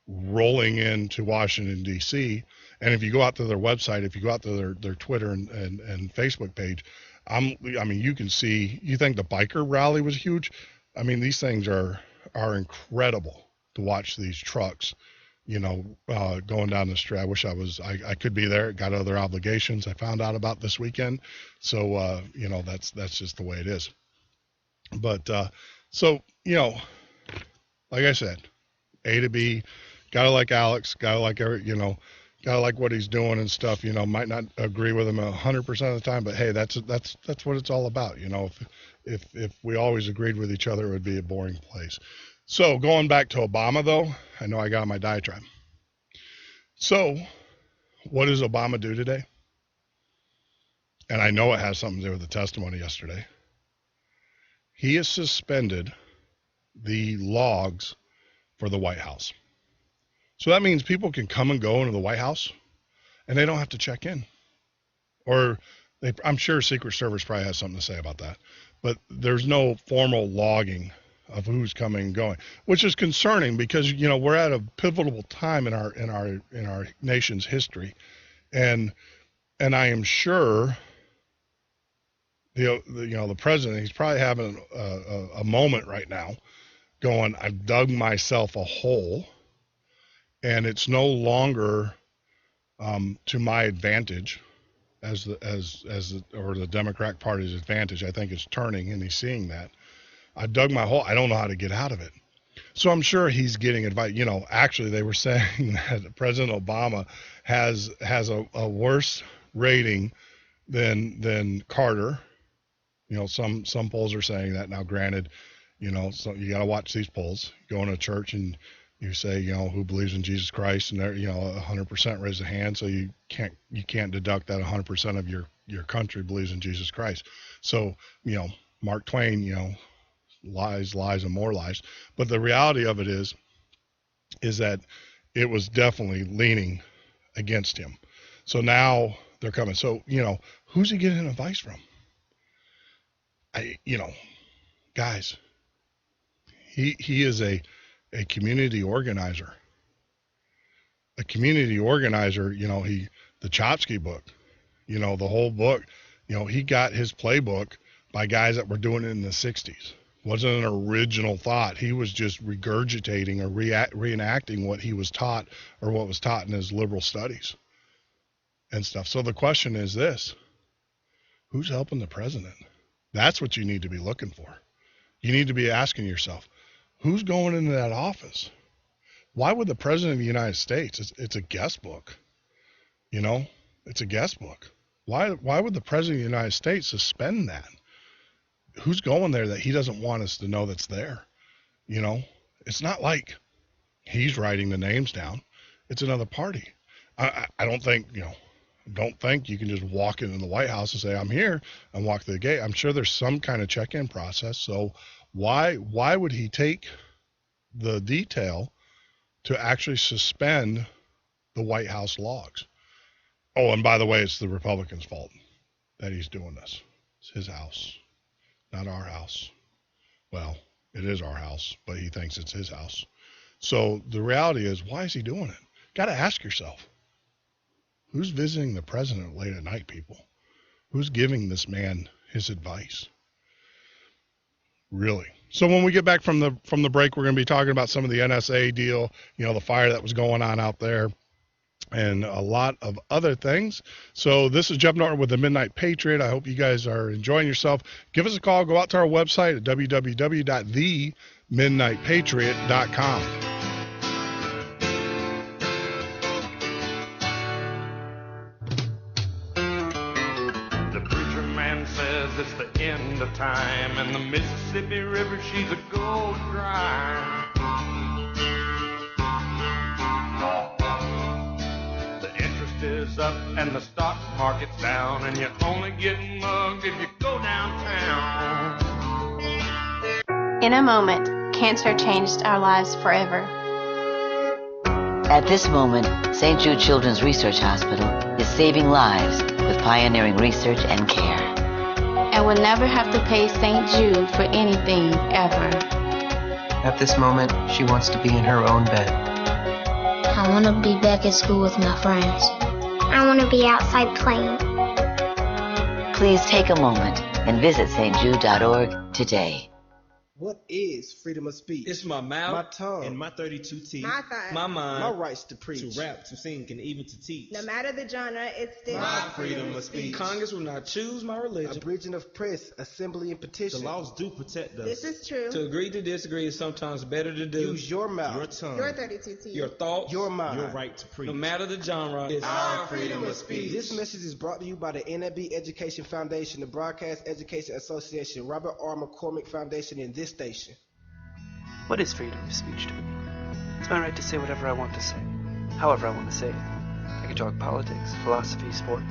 rolling into Washington, D.C. And if you go out to their website, if you go out to their Twitter and Facebook page, I mean, you can see, you think the biker rally was huge? I mean, these things are incredible to watch these trucks, going down the street. I wish I could be there. Got other obligations I found out about this weekend. So, that's just the way it is. But, like I said, A to B, gotta like Alex, gotta like what he's doing and stuff, might not agree with him 100% of the time, but hey, that's what it's all about. If we always agreed with each other, it would be a boring place. So going back to Obama though, I know I got my diatribe. So what does Obama do today? And I know it has something to do with the testimony yesterday. He has suspended the logs for the White House. So that means people can come and go into the White House and they don't have to check in. Or I'm sure Secret Service probably has something to say about that. But there's no formal logging of who's coming and going, which is concerning because, we're at a pivotal time in our nation's history. And I am sure the president, he's probably having a moment right now going, I've dug myself a hole, and it's no longer to my advantage or the Democratic Party's advantage. I think it's turning, and he's seeing that. I dug my hole. I don't know how to get out of it. So I'm sure he's getting advice. Actually, they were saying that President Obama has a worse rating than Carter. Some polls are saying that. Now, granted, so you got to watch these polls. Go in a church and you say, who believes in Jesus Christ, and 100% raise a hand. So you can't deduct that 100% of your country believes in Jesus Christ. So, Mark Twain, lies, and more lies. But the reality of it is that it was definitely leaning against him. So now they're coming. So, who's he getting advice from? Guys, he is a community organizer. A community organizer, the Chotsky book, the whole book, he got his playbook by guys that were doing it in the 60s. Wasn't an original thought. He was just regurgitating or reenacting what he was taught or what was taught in his liberal studies and stuff. So the question is this: who's helping the president? That's what you need to be looking for. You need to be asking yourself, who's going into that office? Why would the president of the United States, it's a guest book, it's a guest book. Why would the president of the United States suspend that? Who's going there that he doesn't want us to know that's there? It's not like he's writing the names down. It's another party. I don't think, don't think you can just walk into the White House and say, I'm here, and walk through the gate. I'm sure there's some kind of check-in process. So why would he take the detail to actually suspend the White House logs? Oh, and by the way, it's the Republicans' fault that he's doing this. It's his house, not our house. Well, it is our house, but he thinks it's his house. So the reality is, why is he doing it? Got to ask yourself, who's visiting the president late at night, people? Who's giving this man his advice? Really? So when we get back from the break, we're going to be talking about some of the NSA deal, the fire that was going on out there, and a lot of other things. So this is Jeff Norton with the Midnight Patriot. I hope you guys are enjoying yourself. Give us a call. Go out to our website at www.themidnightpatriot.com. The preacher man says it's the end of time, and the Mississippi River, she's a gold dry. Is up and the stock market's down, and you're only getting mugged if you go downtown. In a moment, cancer changed our lives forever. At this moment, St. Jude Children's Research Hospital is saving lives with pioneering research and care. And will never have to pay St. Jude for anything ever. At this moment, she wants to be in her own bed. I want to be back at school with my friends. I want to be outside playing. Please take a moment and visit stjude.org today. What is freedom of speech? It's my mouth, my tongue, and my 32 teeth, my thigh, my mind, my rights to preach, to rap, to sing, and even to teach. No matter the genre, it's still my freedom of speech. Congress will not choose my religion. Abridging of press, assembly, and petition. The laws do protect us. This is true. To agree to disagree is sometimes better to do. Use your mouth, your tongue, your 32 teeth, your thoughts, your mind, your right to preach. No matter the genre, it's our freedom of speech. This message is brought to you by the NAB Education Foundation, the Broadcast Education Association, Robert R. McCormick Foundation, and this station. What is freedom of speech to me? It's my right to say whatever I want to say, however I want to say it. I can talk politics, philosophy, sports.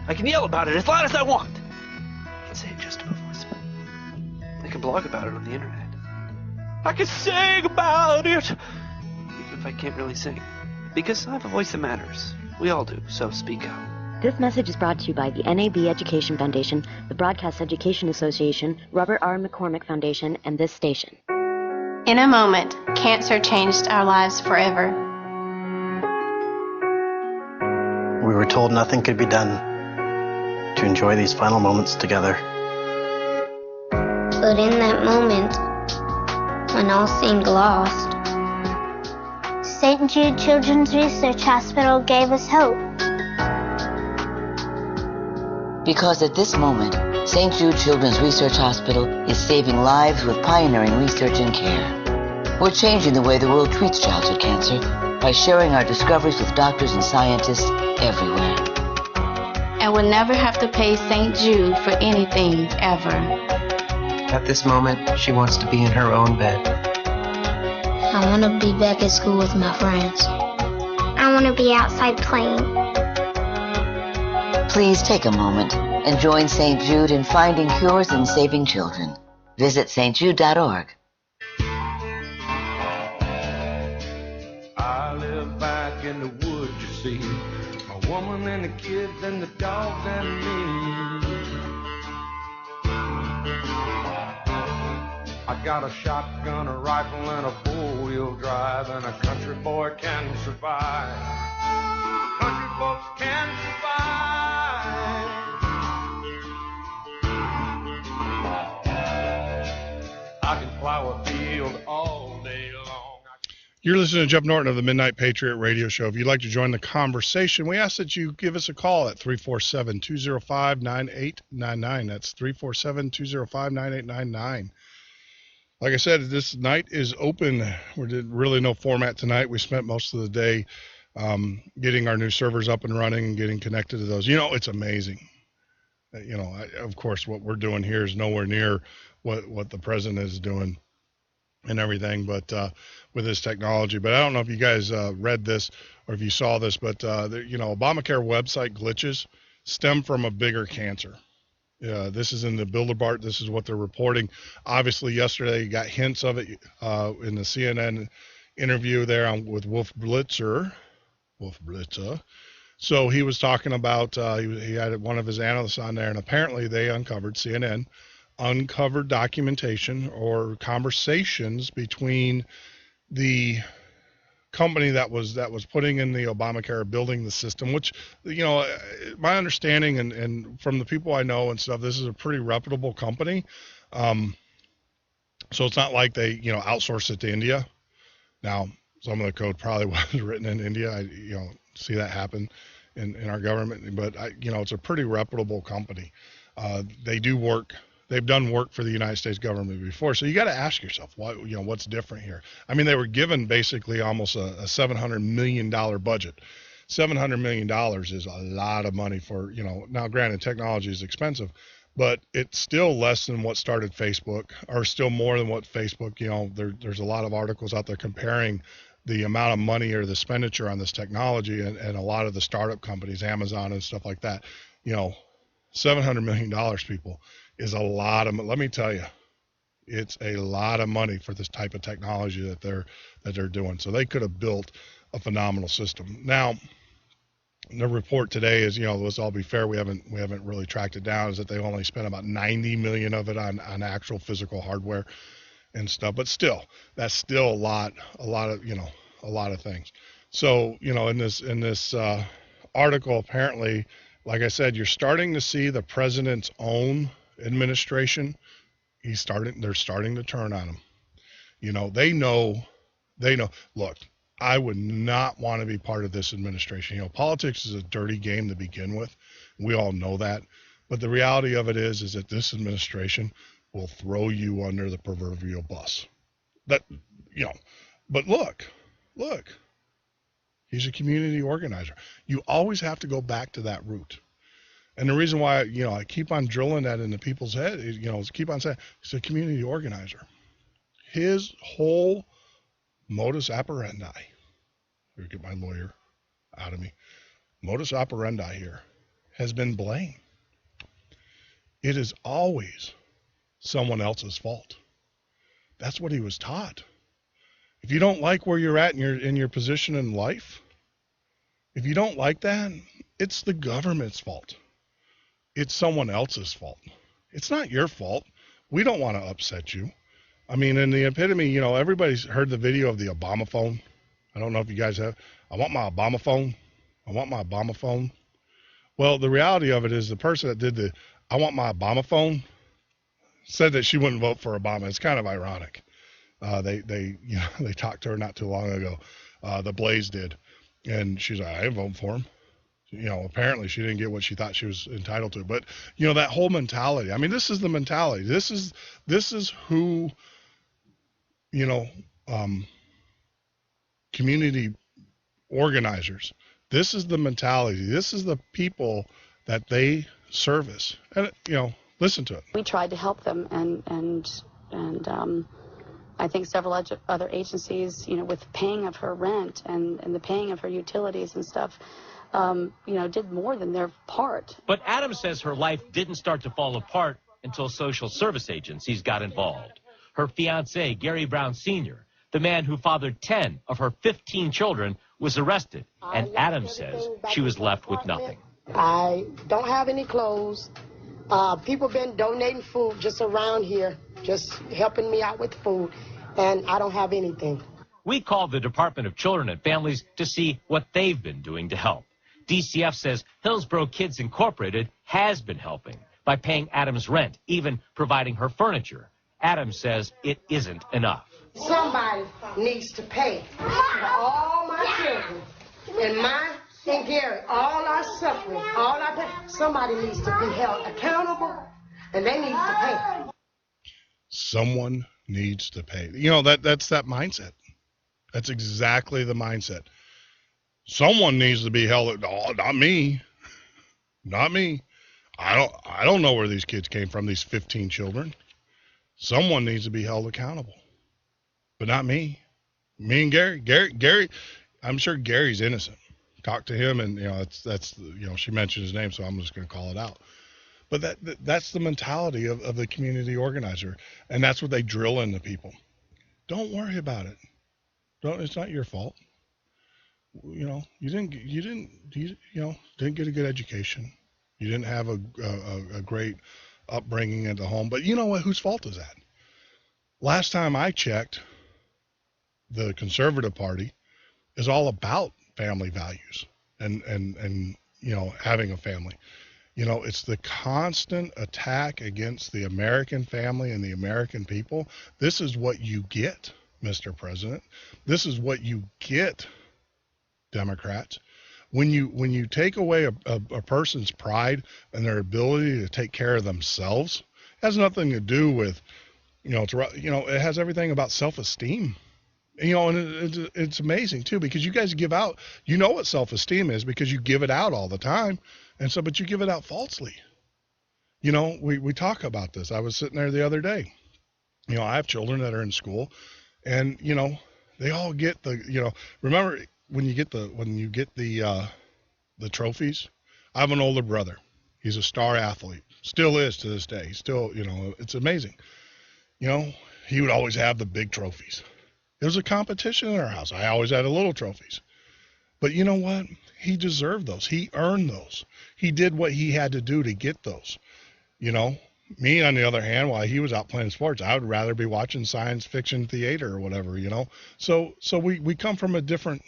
I can yell about it as loud as I want. I can say it just above a whisper. I can blog about it on the internet. I can sing about it, even if I can't really sing. Because I have a voice that matters. We all do, so speak out. This message is brought to you by the NAB Education Foundation, the Broadcast Education Association, Robert R. McCormick Foundation, and this station. In a moment, cancer changed our lives forever. We were told nothing could be done to enjoy these final moments together. But in that moment, when all seemed lost, St. Jude Children's Research Hospital gave us hope. Because at this moment, St. Jude Children's Research Hospital is saving lives with pioneering research and care. We're changing the way the world treats childhood cancer by sharing our discoveries with doctors and scientists everywhere. And we'll never have to pay St. Jude for anything, ever. At this moment, she wants to be in her own bed. I want to be back at school with my friends. I want to be outside playing. Please take a moment and join St. Jude in finding cures and saving children. Visit stjude.org. I live back in the woods, you see. A woman and the kids and the dogs and me. I got a shotgun, a rifle, and a four-wheel drive, and a country boy can survive. Country folks can survive. I can plow a field all day long. You're listening to Jeff Norton of the Midnight Patriot radio show. If you'd like to join the conversation, we ask that you give us a call at 347-205-9899. That's 347-205-9899. Like I said, this night is open. We did really no format tonight. We spent most of the day getting our new servers up and running and getting connected to those. You know, it's amazing. You know, of course, what we're doing here is nowhere near what the president is doing and everything, but with this technology. But I don't know if you guys read this or if you saw this, but Obamacare website glitches stem from a bigger cancer. This is in the Bilderberg. This is what they're reporting. Obviously, yesterday you got hints of it in the CNN interview there with Wolf Blitzer. So he was talking about, he had one of his analysts on there, and apparently CNN uncovered documentation or conversations between the company that was putting in the Obamacare, building the system, which, you know, my understanding and from the people I know and stuff, this is a pretty reputable company. So it's not like they, outsource it to India. Now, some of the code probably was written in India. I see that happen in our government, but it's a pretty reputable company. They do work. They've done work for the United States government before. So you got to ask yourself, what's different here? I mean, they were given basically almost a $700 million budget. $700 million is a lot of money for, now granted, technology is expensive, but it's still less than what started Facebook, or still more than what Facebook, there's a lot of articles out there comparing the amount of money or the expenditure on this technology and a lot of the startup companies, Amazon and stuff like that. $700 million, people, is a lot of, let me tell you, it's a lot of money for this type of technology that they're doing. So they could have built a phenomenal system. Now, the report today is, let's all be fair, we haven't really tracked it down, is that they only spent about 90 million of it on actual physical hardware and stuff. But still, that's still a lot of a lot of things. So, in this article, apparently, like I said, you're starting to see the president's own administration. They're starting to turn on him. They know. Look, I would not want to be part of this administration. Politics is a dirty game to begin with. We all know that. But the reality of it is that this administration will throw you under the proverbial bus. But look, he's a community organizer. You always have to go back to that root. And the reason why, I keep on drilling that into people's head, is keep on saying he's a community organizer. His whole modus operandi, here, get my lawyer out of me, modus operandi here has been blame. It is always someone else's fault. That's what he was taught. If you don't like where you're at in your position in life, if you don't like that, it's the government's fault. It's someone else's fault. It's not your fault. We don't want to upset you. I mean, in the epitome, everybody's heard the video of the Obama phone. I don't know if you guys have. I want my Obama phone. I want my Obama phone. Well, the reality of it is the person that did the I want my Obama phone said that she wouldn't vote for Obama. It's kind of ironic. They talked to her not too long ago. The Blaze did. And she's like, I ain't voting for him. Apparently she didn't get what she thought she was entitled to. But, that whole mentality. I mean, this is the mentality. This is who, community organizers. This is the mentality. This is the people that they service. And, listen to it. We tried to help them, and I think several other agencies, with paying of her rent and the paying of her utilities and stuff, did more than their part. But Adams says her life didn't start to fall apart until social service agencies got involved. Her fiancé, Gary Brown Sr., the man who fathered 10 of her 15 children, was arrested, and Adams says she was left with nothing. I don't have any clothes. People been donating food just around here, just helping me out with food, and I don't have anything. We called the Department of Children and Families to see what they've been doing to help. DCF says Hillsborough Kids Incorporated has been helping by paying Adams rent, even providing her furniture. Adams says it isn't enough. Somebody needs to pay for all my children, and mine and Gary, all our suffering, all our pain. Somebody needs to be held accountable, and they need to pay. Someone needs to pay. That's that mindset. That's exactly the mindset. Someone needs to be held. Oh, not me. Not me. I don't know where these kids came from, these 15 children. Someone needs to be held accountable. But not me. Me and Gary, I'm sure Gary's innocent. Talk to him, and that's she mentioned his name, so I'm just going to call it out. But that's the mentality of the community organizer, and that's what they drill into people. Don't worry about it. It's not your fault. You didn't get a good education. You didn't have a great upbringing at the home. But you know what? Whose fault is that? Last time I checked, the Conservative Party is all about family values and having a family. It's the constant attack against the American family and the American people. This is what you get, Mr. President. This is what you get, Democrats. When you take away a person's pride and their ability to take care of themselves, it has nothing to do with, it has everything about self-esteem. And it's amazing too, because you guys give out, what self-esteem is because you give it out all the time. And so, but you give it out falsely. We talk about this. I was sitting there the other day, I have children that are in school, and, they all get remember when you get the trophies. I have an older brother. He's a star athlete, still is to this day. He's still, it's amazing. He would always have the big trophies. There was a competition in our house. I always had the little trophies. But you know what? He deserved those. He earned those. He did what he had to do to get those. Me, on the other hand, while he was out playing sports, I would rather be watching science fiction theater or whatever, you know. So we come from a different